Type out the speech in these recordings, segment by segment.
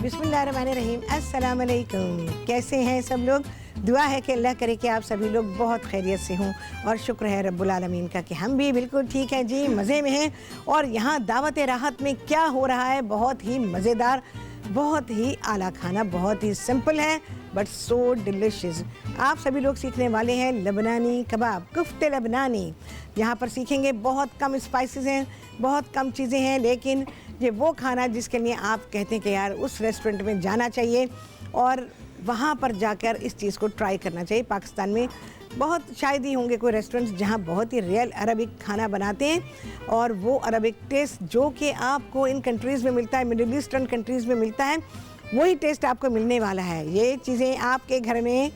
बिस्मिल्लाहिर्रहमानिर्रहीम। अस्सलाम वालेकुम। कैसे हैं सब लोग? दुआ है कि अल्लाह करे कि आप सभी लोग बहुत खैरियत से हों और शुक्र है रब्बुल आलमीन का कि हम भी बिल्कुल ठीक हैं जी, मज़े में हैं। और यहाँ दावत राहत में क्या हो रहा है, बहुत ही मज़ेदार, बहुत ही आला खाना, बहुत ही सिंपल है बट सो डिलिशियस। आप सभी लोग सीखने वाले हैं लबनानी कबाब, कुफ्ते लबनानी। यहाँ पर सीखेंगे, बहुत कम स्पाइसेस हैं, बहुत कम चीज़ें हैं, लेकिन ये वो खाना जिसके लिए आप कहते हैं कि यार उस रेस्टोरेंट में जाना चाहिए और वहाँ पर जाकर इस चीज़ को ट्राई करना चाहिए। पाकिस्तान में बहुत शायद ही होंगे कोई रेस्टोरेंट्स जहाँ बहुत ही रियल अरबिक खाना बनाते हैं और वो अरबिक टेस्ट जो कि आपको इन कंट्रीज़ में मिलता है, मिडिल ईस्टर्न कंट्रीज़ में मिलता है, वही टेस्ट आपको मिलने वाला है। ये चीज़ें आपके घर में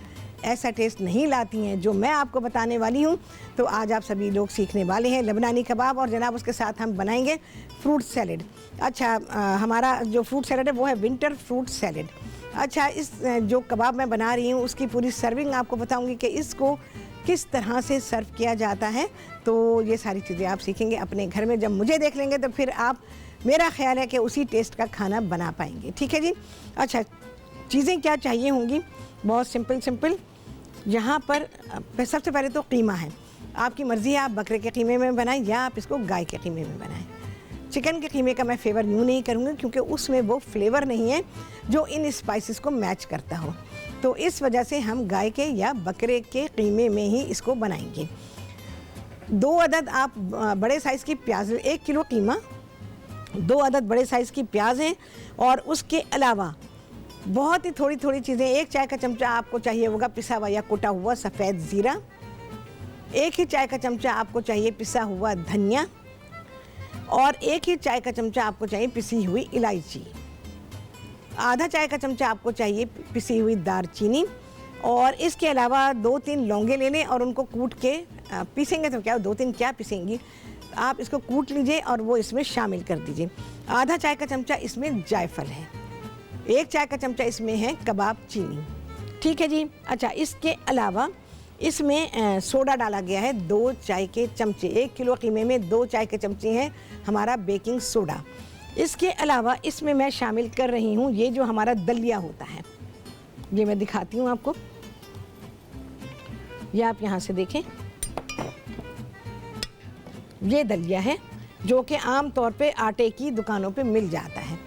ऐसा टेस्ट नहीं लाती हैं जो मैं आपको बताने वाली हूँ। तो आज आप सभी लोग सीखने वाले हैं लबनानी कबाब और जनाब उसके साथ हम बनाएंगे फ्रूट सैलेड। अच्छा, हमारा जो फ्रूट सैलेड है वो है विंटर फ्रूट सैलेड। अच्छा, इस जो कबाब मैं बना रही हूँ उसकी पूरी सर्विंग आपको बताऊँगी कि इसको किस तरह से सर्व किया जाता है। तो ये सारी चीज़ें आप सीखेंगे अपने घर में। जब मुझे देख लेंगे तो फिर आप, मेरा ख्याल है कि उसी टेस्ट का खाना बना पाएंगे। ठीक है जी। अच्छा, चीज़ें क्या चाहिए होंगी? बहुत सिंपल। यहाँ पर सबसे पहले तो कीमा है। आपकी मर्ज़ी है, आप बकरे के कीमे में बनाएं या आप इसको गाय के कीमे में बनाएं। चिकन के कीमे का मैं फेवर यूँ नहीं करूँगी क्योंकि उसमें वो फ्लेवर नहीं है जो इन स्पाइसेस को मैच करता हो। तो इस वजह से हम गाय के या बकरे के कीमे में ही इसको बनाएंगे। 2 अदद आप बड़े साइज़ की प्याज, 1 किलो कीमा, 2 अदद बड़े साइज़ की प्याज हैं और उसके अलावा बहुत ही थोड़ी चीज़ें। 1 चाय का चमचा आपको चाहिए होगा पिसा हुआ या कुटा हुआ सफ़ेद ज़ीरा, 1 ही चाय का चमचा आपको चाहिए पिसा हुआ धनिया और 1 ही चाय का चमचा आपको चाहिए पिसी हुई इलायची, आधा चाय का चमचा आपको चाहिए पिसी हुई दारचीनी और इसके अलावा 2-3 लौंगे ले लें और उनको कूट के पीसेंगे तो क्या 2-3 क्या पीसेंगी, आप इसको कूट लीजिए और वो इसमें शामिल कर दीजिए। आधा चाय का चमचा इसमें जायफल है, 1 चाय का चमचा इसमें है कबाब चीनी। ठीक है जी। अच्छा, इसके अलावा इसमें सोडा डाला गया है 2 चाय के चमचे। 1 किलो कीमे में 2 चाय के चमचे हैं हमारा बेकिंग सोडा। इसके अलावा इसमें मैं शामिल कर रही हूँ ये जो हमारा दलिया होता है, ये मैं दिखाती हूँ आपको। ये आप यहाँ से देखें, ये दलिया है जो कि आम तौर पे आटे की दुकानों पे मिल जाता है।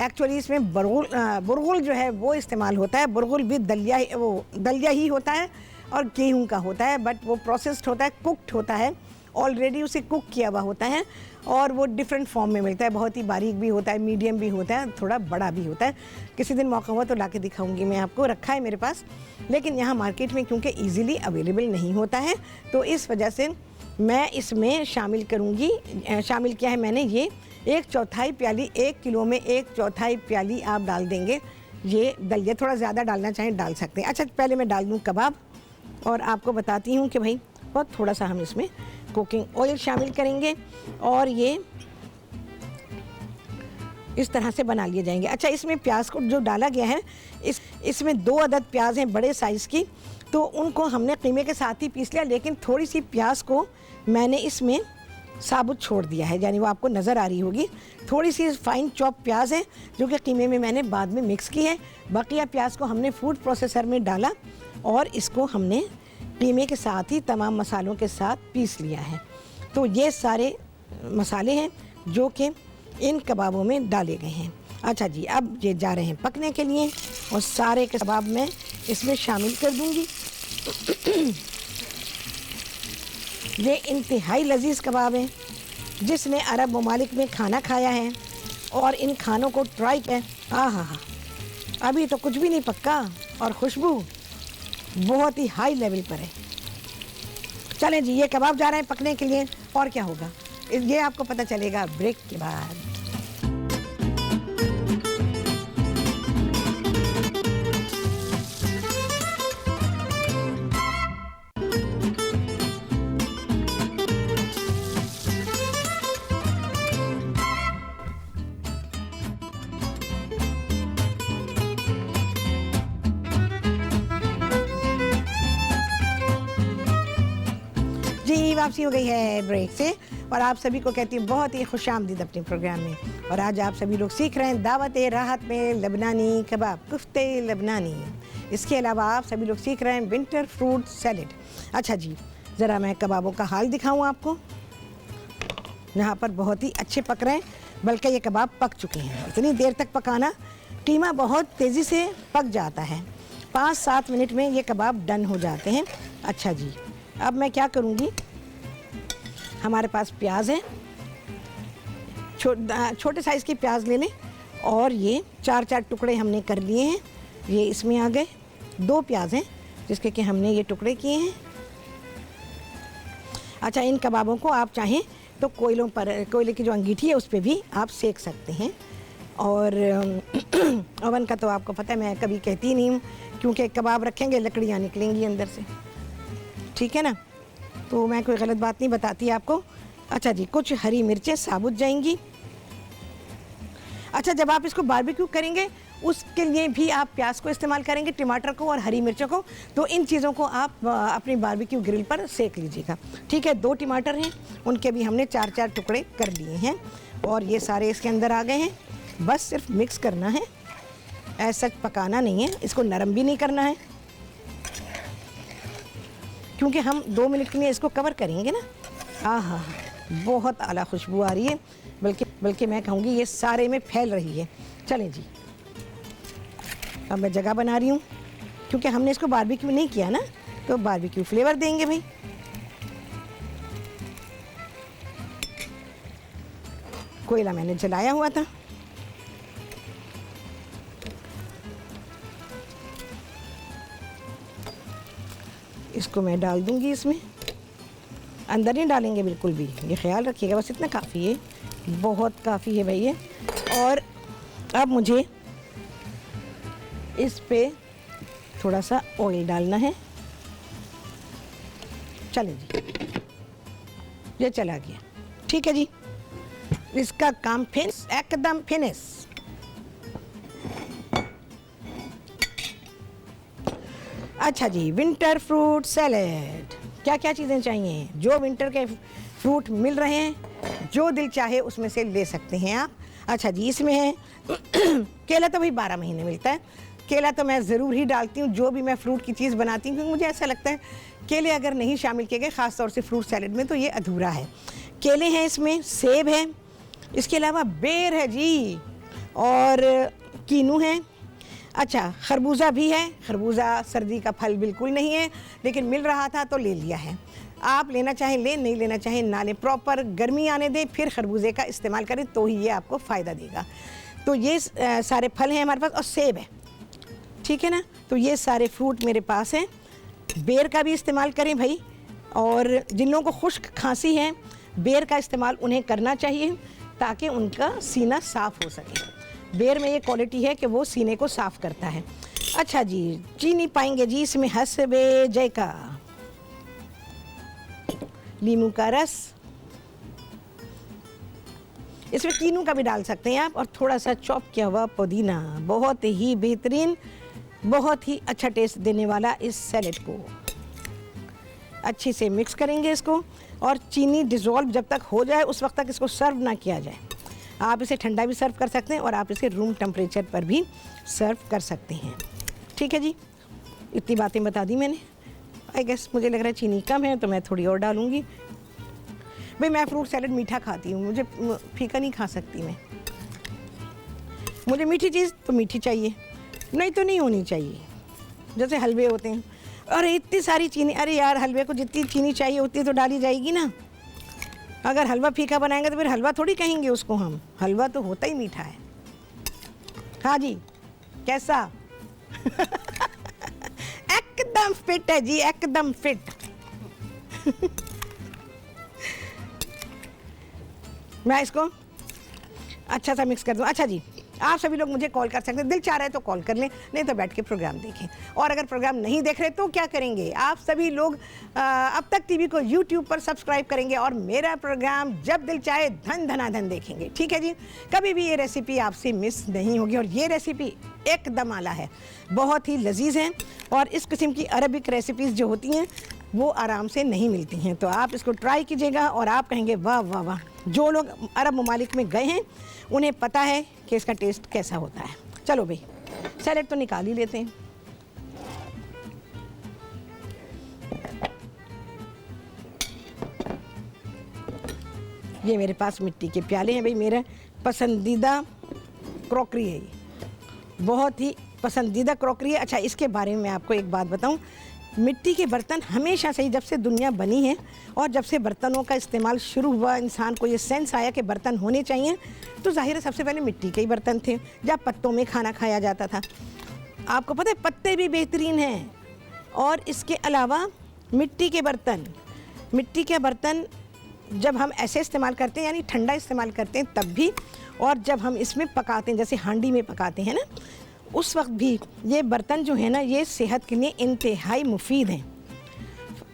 एक्चुअली इसमें बुरगुल जो है वो इस्तेमाल होता है। बुरगुल भी दलिया ही होता है और गेहूं का होता है, बट वो प्रोसेस्ड होता है, कुक्ड होता है, ऑलरेडी उसे कुक किया हुआ होता है और वो डिफरेंट फॉर्म में मिलता है। बहुत ही बारीक भी होता है, मीडियम भी होता है, थोड़ा बड़ा भी होता है। किसी दिन मौका हुआ तो लाके दिखाऊंगी मैं आपको, रखा है मेरे पास, लेकिन यहाँ मार्केट में क्योंकि ईज़िली अवेलेबल नहीं होता है तो इस वजह से मैं इसमें शामिल करूँगी। शामिल किया है मैंने ये 1/4 प्याली, 1 किलो में 1/4 प्याली आप डाल देंगे ये दलिया। थोड़ा ज़्यादा डालना चाहें डाल सकते हैं। अच्छा, पहले मैं डाल दूँ कबाब और आपको बताती हूँ कि भाई बहुत थोड़ा सा हम इसमें कुकिंग ऑयल शामिल करेंगे और ये इस तरह से बना लिए जाएंगे। अच्छा, इसमें प्याज को जो डाला गया है, इसमें 2 अदद प्याज हैं बड़े साइज़ की, तो उनको हमने कीमे के साथ ही पीस लिया, लेकिन थोड़ी सी प्याज को मैंने इसमें साबुत छोड़ दिया है, यानी वो आपको नज़र आ रही होगी। थोड़ी सी फाइन चॉप प्याज है जो कि कीमे में मैंने बाद में मिक्स की है। बकिया प्याज को हमने फूड प्रोसेसर में डाला और इसको हमने कीमे के साथ ही तमाम मसालों के साथ पीस लिया है। तो ये सारे मसाले हैं जो कि इन कबाबों में डाले गए हैं। अच्छा जी, अब ये जा रहे हैं पकने के लिए और सारे कबाब मैं इसमें शामिल कर दूँगी। ये इंतहाई लजीज कबाब हैं। जिसने अरब ममालिक में खाना खाया है और इन खानों को ट्राई किया, हाँ, अभी तो कुछ भी नहीं पक्का और खुशबू बहुत ही हाई लेवल पर है। चलें जी, ये कबाब जा रहे हैं पकने के लिए और क्या होगा ये आपको पता चलेगा ब्रेक के बाद। जी, वापसी हो गई है ब्रेक से और आप सभी को कहती हूँ बहुत ही खुशामदीद अपने प्रोग्राम में। और आज आप सभी लोग सीख रहे हैं दावत राहत में लबनानी कबाब, कुफ्ते लबनानी। इसके अलावा आप सभी लोग सीख रहे हैं विंटर फ्रूट सैलेड। अच्छा जी, ज़रा मैं कबाबों का हाल दिखाऊँ आपको। यहाँ पर बहुत ही अच्छे पक रहे हैं, बल्कि ये कबाब पक चुके हैं। इतनी देर तक पकाना, कीमा बहुत तेज़ी से पक जाता है। 5-7 मिनट में ये कबाब डन हो जाते हैं। अच्छा जी, अब मैं क्या करूँगी, हमारे पास प्याज है, छोटे साइज़ की प्याज ले लें और ये 4-4 टुकड़े हमने कर लिए हैं। ये इसमें आ गए। 2 प्याज हैं जिसके कि हमने ये टुकड़े किए हैं। अच्छा, इन कबाबों को आप चाहें तो कोयले की जो अंगीठी है उस पर भी आप सेक सकते हैं। और ओवन का तो आपको पता है, मैं कभी कहती नहीं हूँ, क्योंकि कबाब रखेंगे लकड़ियाँ निकलेंगी अंदर से, ठीक है ना, तो मैं कोई गलत बात नहीं बताती आपको। अच्छा जी, कुछ हरी मिर्चें साबुत जाएंगी। अच्छा, जब आप इसको बारबेक्यू करेंगे उसके लिए भी आप प्याज को इस्तेमाल करेंगे, टमाटर को और हरी मिर्चों को, तो इन चीज़ों को आप अपनी बारबेक्यू ग्रिल पर सेक लीजिएगा, ठीक है। 2 टमाटर हैं, उनके भी हमने 4-4 टुकड़े कर लिए हैं और ये सारे इसके अंदर आ गए हैं। बस सिर्फ मिक्स करना है, ऐसा पकाना नहीं है, इसको नरम भी नहीं करना है, क्योंकि हम 2 मिनट के लिए इसको कवर करेंगे ना। आहा, बहुत आला खुशबू आ रही है, बल्कि मैं कहूँगी ये सारे में फैल रही है। चलें जी, अब मैं जगह बना रही हूँ, क्योंकि हमने इसको बारबेक्यू नहीं किया ना, तो बारबेक्यू फ्लेवर देंगे भाई। कोयला मैंने जलाया हुआ था। इसको मैं डाल दूंगी इसमें, अंदर नहीं डालेंगे बिल्कुल भी, ये ख्याल रखिएगा, बस इतना काफ़ी है, बहुत काफ़ी है भाई ये। और अब मुझे इस पे थोड़ा सा ऑयल डालना है। चलें जी, ये चला गया, ठीक है जी। इसका काम एकदम फिनिश। अच्छा जी, विंटर फ्रूट सैलेड। क्या क्या चीज़ें चाहिए? जो विंटर के फ्रूट मिल रहे हैं, जो दिल चाहे उसमें से ले सकते हैं आप। अच्छा जी, इसमें है केला, तो भाई 12 महीने मिलता है। केला तो मैं ज़रूर ही डालती हूँ जो भी मैं फ्रूट की चीज़ बनाती हूँ, क्योंकि मुझे ऐसा लगता है केले अगर नहीं शामिल किए गए, ख़ास तौर से फ्रूट सैलेड में, तो ये अधूरा है। केले हैं इसमें, सेब है, इसके अलावा बेर है जी, और कीनू है। अच्छा, खरबूजा भी है। खरबूजा सर्दी का फल बिल्कुल नहीं है, लेकिन मिल रहा था तो ले लिया है। आप लेना चाहें लें, नहीं लेना चाहें ना लें। प्रॉपर गर्मी आने दें, फिर खरबूजे का इस्तेमाल करें, तो ही ये आपको फ़ायदा देगा। तो ये सारे फल हैं हमारे पास, और सेब है, ठीक है ना। तो ये सारे फ्रूट मेरे पास हैं। बेर का भी इस्तेमाल करें भाई, और जिन लोगों को खुश्क खांसी है, बेर का इस्तेमाल उन्हें करना चाहिए, ताकि उनका सीना साफ़ हो सके। बेर में ये क्वालिटी है कि वो सीने को साफ़ करता है। अच्छा जी, चीनी पाएंगे जी इसमें हस्बे जायका, नींबू का रस, इसमें कीनू का भी डाल सकते हैं आप, और थोड़ा सा चॉप किया हुआ पुदीना। बहुत ही बेहतरीन, बहुत ही अच्छा टेस्ट देने वाला इस सैलेड को। अच्छे से मिक्स करेंगे इसको, और चीनी डिज़ोल्व जब तक हो जाए उस वक्त तक इसको सर्व ना किया जाए। आप इसे ठंडा भी सर्व कर सकते हैं, और आप इसे रूम टेम्परेचर पर भी सर्व कर सकते हैं, ठीक है जी। इतनी बातें बता दी मैंने। आई गेस मुझे लग रहा है चीनी कम है, तो मैं थोड़ी और डालूँगी। भाई मैं फ्रूट सैलेड मीठा खाती हूँ, मुझे फीका नहीं खा सकती मैं। मुझे मीठी चीज़ तो मीठी चाहिए, नहीं तो नहीं होनी चाहिए। जैसे हलवे होते हैं, अरे इतनी सारी चीनी, अरे यार हलवे को जितनी चीनी चाहिए उतनी तो डाली जाएगी ना। अगर हलवा फीका बनाएंगे तो फिर हलवा थोड़ी कहेंगे उसको हम, हलवा तो होता ही मीठा है। हाँ जी, कैसा? एकदम फिट है जी, एकदम फिट। मैं इसको अच्छा सा मिक्स कर दूँ। अच्छा जी, आप सभी लोग मुझे कॉल कर सकते हैं, दिल चाह रहा है तो कॉल कर लें, नहीं तो बैठ के प्रोग्राम देखें। और अगर प्रोग्राम नहीं देख रहे तो क्या करेंगे? आप सभी लोग अब तक टीवी को यूट्यूब पर सब्सक्राइब करेंगे, और मेरा प्रोग्राम जब दिल चाहे धन धनाधन देखेंगे, ठीक है जी। कभी भी ये रेसिपी आपसे मिस नहीं होगी, और ये रेसिपी एकदम आला है, बहुत ही लजीज है। और इस किस्म की अरबिक रेसिपीज़ जो होती हैं, वो आराम से नहीं मिलती हैं। तो आप इसको ट्राई कीजिएगा और आप कहेंगे वाह वाह वाह। जो लोग अरब ममालिक में गए हैं उन्हें पता है कि इसका टेस्ट कैसा होता है। चलो भाई, सैलेड तो निकाल ही लेते हैं। ये मेरे पास मिट्टी के प्याले हैं भाई, मेरा पसंदीदा क्रॉकरी है ये, बहुत ही पसंदीदा क्रॉकरी है। अच्छा, इसके बारे में मैं आपको एक बात बताऊं, मिट्टी के बर्तन हमेशा से ही, जब से दुनिया बनी है और जब से बर्तनों का इस्तेमाल शुरू हुआ, इंसान को ये सेंस आया कि बर्तन होने चाहिए, तो जाहिर है सबसे पहले मिट्टी के ही बर्तन थे, जब पत्तों में खाना खाया जाता था। आपको पता है पत्ते भी बेहतरीन हैं। और इसके अलावा मिट्टी के बर्तन जब हम ऐसे इस्तेमाल करते हैं, यानी ठंडा इस्तेमाल करते हैं तब भी, और जब हम इसमें पकाते हैं, जैसे हांडी में पकाते हैं ना, उस वक्त भी ये बर्तन जो है ना, ये सेहत के लिए इंतहाई मुफीद हैं।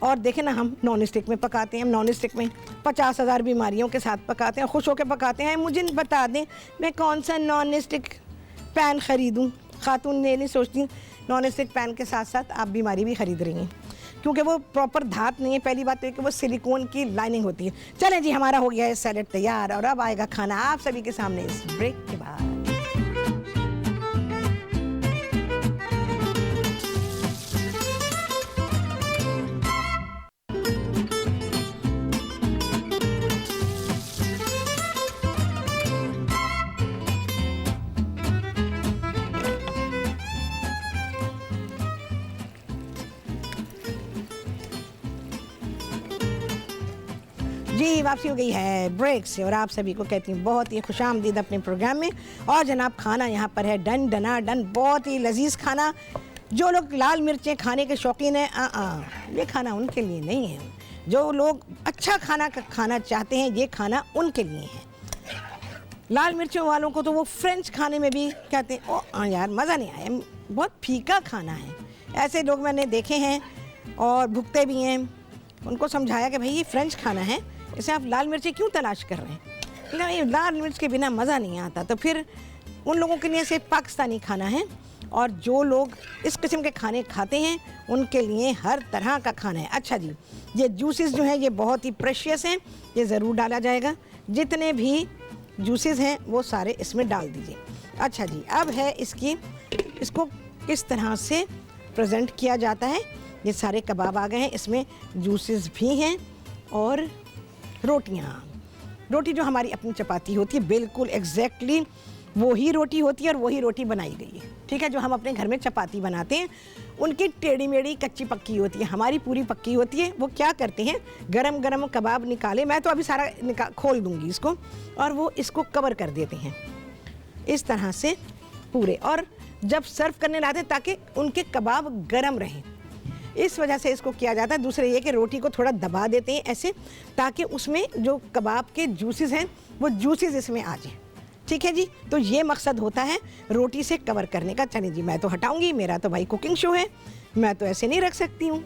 और देखें ना, हम नॉन स्टिक में पकाते हैं, हम नॉन स्टिक में 50,000 बीमारियों के साथ पकाते हैं, खुश होकर पकाते हैं। मुझे बता दें मैं कौन सा नॉन स्टिक पैन ख़रीदूँ। खातून ने नहीं सोचती, नॉन स्टिक पैन के साथ साथ आप बीमारी भी ख़रीद रही हैं, क्योंकि वो प्रॉपर धात नहीं है। पहली बात तो है कि वो सिलिकॉन की लाइनिंग होती है। चलें जी, हमारा हो गया है सैलेड तैयार, और अब आएगा खाना आप सभी के सामने इस ब्रेक के बाद। जी, वापसी हो गई है ब्रेक से, और आप सभी को कहती हूँ बहुत ही खुशामदीद अपने प्रोग्राम में। और जनाब, खाना यहाँ पर है डन डना डन, बहुत ही लजीज खाना। जो लोग लाल मिर्चें खाने के शौकीन हैं, ये खाना उनके लिए नहीं है। जो लोग अच्छा खाना खाना चाहते हैं, ये खाना उनके लिए है। लाल मिर्चों वालों को तो वो फ्रेंच खाने में भी कहते हैं ओ यार मज़ा नहीं आया, बहुत फीका खाना है। ऐसे लोग मैंने देखे हैं और भुगते भी हैं। उनको समझाया कि भाई ये फ्रेंच खाना है, इसे आप लाल मिर्ची क्यों तलाश कर रहे हैं, नहीं लाल मिर्च के बिना मज़ा नहीं आता। तो फिर उन लोगों के लिए सिर्फ पाकिस्तानी खाना है, और जो लोग इस किस्म के खाने खाते हैं उनके लिए हर तरह का खाना है। अच्छा जी, ये जूसेस जो हैं ये बहुत ही प्रेशियस हैं, ये ज़रूर डाला जाएगा। जितने भी जूसेस हैं वो सारे इसमें डाल दीजिए। अच्छा जी, अब है इसको किस तरह से प्रेजेंट किया जाता है। ये सारे कबाब आ गए हैं, इसमें जूसेस भी हैं और रोटी जो हमारी अपनी चपाती होती है, बिल्कुल एग्जैक्टली वही रोटी होती है और वही रोटी बनाई गई है। ठीक है, जो हम अपने घर में चपाती बनाते हैं उनकी टेढ़ी मेढ़ी कच्ची पक्की होती है, हमारी पूरी पक्की होती है। वो क्या करते हैं, गरम गरम कबाब निकाले, मैं तो अभी सारा खोल दूंगी इसको, और वो इसको कवर कर देते हैं इस तरह से पूरे, और जब सर्व करने लाते हैं ताकि उनके कबाब गरम रहें, इस वजह से इसको किया जाता है। दूसरे ये कि रोटी को थोड़ा दबा देते हैं ऐसे, ताकि उसमें जो कबाब के जूसेस हैं वो जूसेस इसमें आ जाए। ठीक है जी, तो ये मकसद होता है रोटी से कवर करने का। चलिए जी, मैं तो हटाऊंगी, मेरा तो भाई कुकिंग शो है, मैं तो ऐसे नहीं रख सकती हूँ।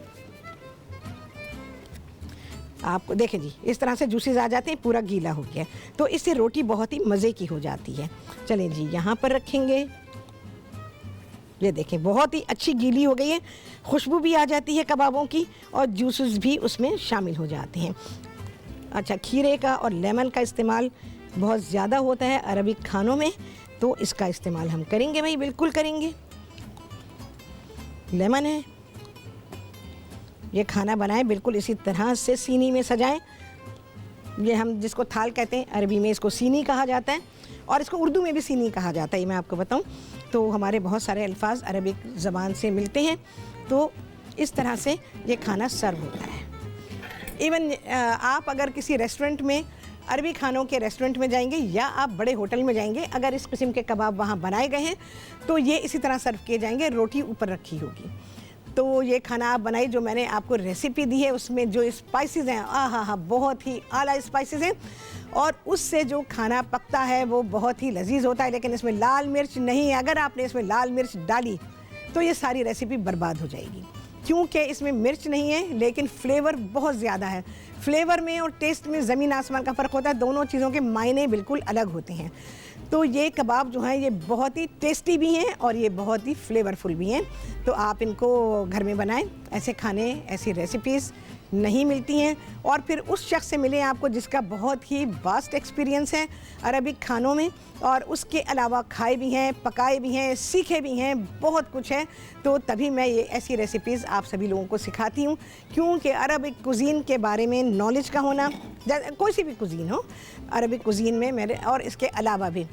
आपको देखें जी, इस तरह से जूसेस आ जाते हैं, पूरा गीला हो गया, तो इससे रोटी बहुत ही मज़े की हो जाती है। चलिए जी, यहाँ पर रखेंगे। ये देखें बहुत ही अच्छी गीली हो गई है, खुशबू भी आ जाती है कबाबों की, और जूसेस भी उसमें शामिल हो जाते हैं। अच्छा, खीरे का और लेमन का इस्तेमाल बहुत ज़्यादा होता है अरबिक खानों में, तो इसका इस्तेमाल हम करेंगे भाई, बिल्कुल करेंगे। लेमन है, ये खाना बनाएं बिल्कुल इसी तरह से, सीनी में सजाएं। ये हम जिसको थाल कहते हैं, अरबी में इसको सीनी कहा जाता है, और इसको उर्दू में भी सीनी कहा जाता है। ये मैं आपको बताऊं तो हमारे बहुत सारे अल्फाज अरबिक ज़बान से मिलते हैं, तो इस तरह से ये खाना सर्व होता है। इवन आप अगर किसी रेस्टोरेंट में, अरबी खानों के रेस्टोरेंट में जाएंगे या आप बड़े होटल में जाएंगे, अगर इस किस्म के कबाब वहाँ बनाए गए हैं तो ये इसी तरह सर्व किए जाएंगे, रोटी ऊपर रखी होगी। तो ये खाना आप बनाइए, जो मैंने आपको रेसिपी दी है उसमें जो स्पाइसेस हैं, हाँ, बहुत ही आला स्पाइसेस हैं, और उससे जो खाना पकता है वो बहुत ही लजीज होता है। लेकिन इसमें लाल मिर्च नहीं है, अगर आपने इसमें लाल मिर्च डाली तो ये सारी रेसिपी बर्बाद हो जाएगी, क्योंकि इसमें मिर्च नहीं है लेकिन फ्लेवर बहुत ज़्यादा है। फ्लेवर में और टेस्ट में ज़मीन आसमान का फ़र्क होता है, दोनों चीज़ों के मायने बिल्कुल अलग होते हैं। तो ये कबाब जो हैं ये बहुत ही टेस्टी भी हैं और ये बहुत ही फ्लेवरफुल भी हैं। तो आप इनको घर में बनाएं। ऐसे खाने, ऐसी रेसिपीज़ नहीं मिलती हैं। और फिर उस शख्स से मिलें आपको जिसका बहुत ही वास्ट एक्सपीरियंस है अरबिक खानों में, और उसके अलावा खाए भी हैं, पकाए भी हैं, सीखे भी हैं, बहुत कुछ है। तो तभी मैं ये ऐसी रेसिपीज़ आप सभी लोगों को सिखाती हूँ, क्योंकि अरबिक कुज़ीन के बारे में नॉलेज का होना, कोई सी भी कुज़ीन हो, अरबिक कुज़ीन में मेरे और इसके अलावा भी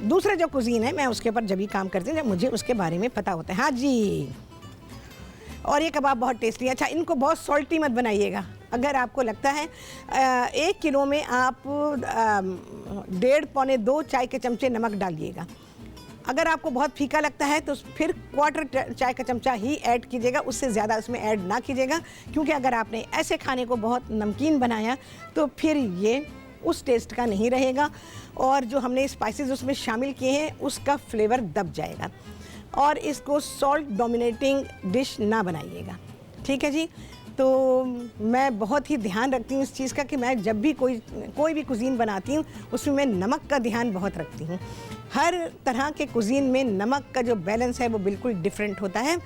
दूसरे जो कुज़ीन है मैं उसके ऊपर जब भी काम करती हूँ जब मुझे उसके बारे में पता होता है। हाँ जी। और ये कबाब बहुत टेस्टी है। अच्छा, इनको बहुत सॉल्टी मत बनाइएगा। अगर आपको लगता है 1 किलो में आप 1.5 पौने 2 चाय के चमचे नमक डालिएगा। अगर आपको बहुत फीका लगता है तो फिर 1/4 चाय का चमचा ही ऐड कीजिएगा, उससे ज़्यादा उसमें ऐड ना कीजिएगा, क्योंकि अगर आपने ऐसे खाने को बहुत नमकीन बनाया तो फिर ये उस टेस्ट का नहीं रहेगा और जो हमने स्पाइसेस उसमें शामिल किए हैं उसका फ्लेवर दब जाएगा। और इसको सॉल्ट डोमिनेटिंग डिश ना बनाइएगा, ठीक है जी। तो मैं बहुत ही ध्यान रखती हूँ इस चीज़ का कि मैं जब भी कोई भी कुज़ीन बनाती हूँ उसमें मैं नमक का ध्यान बहुत रखती हूँ। हर तरह के कुज़ीन में नमक का जो बैलेंस है वो बिल्कुल डिफरेंट होता है।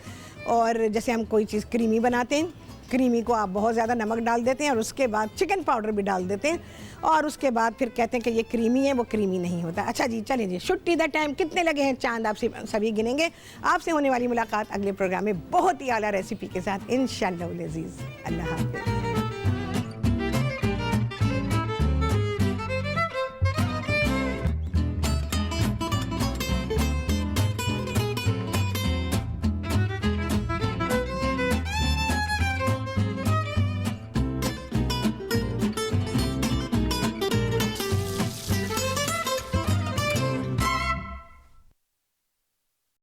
और जैसे हम कोई चीज़ क्रीमी बनाते हैं, क्रीमी को आप बहुत ज़्यादा नमक डाल देते हैं और उसके बाद चिकन पाउडर भी डाल देते हैं और उसके बाद फिर कहते हैं कि ये क्रीमी है, वो क्रीमी नहीं होता। अच्छा जी, चलिए जी, छुट्टी द टाइम कितने लगे हैं चांद आप सभी गिनेंगे। आपसे होने वाली मुलाकात अगले प्रोग्राम में बहुत ही आला रेसिपी के साथ इंशाअल्लाह अज़ीज़। अल्लाह हाफ़िज़।